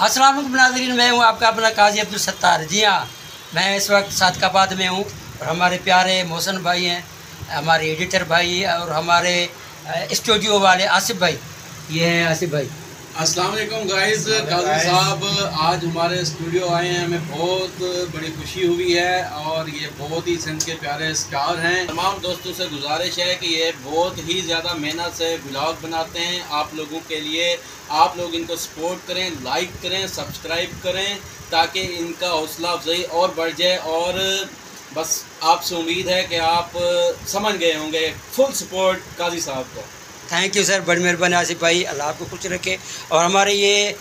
अस्सलाम वालेकुम नाज़रीन, मैं हूँ आपका अपना काजी अब्दुल सत्तार। जी हाँ, मैं इस वक्त सादकाबाद में हूँ और हमारे प्यारे मोहसन भाई हैं, हमारे एडिटर भाई और हमारे स्टूडियो वाले आसिफ भाई। ये हैं आसिफ भाई। अस्सलाम वालेकुम गाइस। काजी साहब आज हमारे स्टूडियो आए हैं, हमें बहुत बड़ी खुशी हुई है और ये बहुत ही सिंध के प्यारे स्टार हैं। तमाम दोस्तों से गुजारिश है कि ये बहुत ही ज़्यादा मेहनत से व्लॉग बनाते हैं आप लोगों के लिए। आप लोग इनको सपोर्ट करें, लाइक करें, सब्सक्राइब करें ताकि इनका हौसला अफजाई और बढ़ जाए। और बस आपसे उम्मीद है कि आप समझ गए होंगे। फुल सपोर्ट काजी साहब को। थैंक यू सर, बड़ी मेहरबानी आसिफ भाई, अल्लाह आपको खुश रखे। और हमारे ये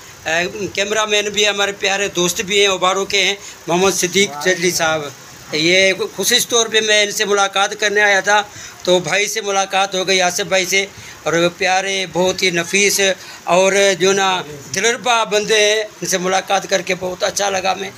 कैमरा मैन भी हमारे प्यारे दोस्त भी हैं, उबारों के हैं, मोहम्मद सिद्दीक चडली साहब। ये खुशी तौर पे मैं इनसे मुलाकात करने आया था तो भाई से मुलाकात हो गई, आसिफ भाई से। और वो प्यारे बहुत ही नफीस और जो ना दिलरबा बंदे हैं, इनसे मुलाकात करके बहुत अच्छा लगा। मैं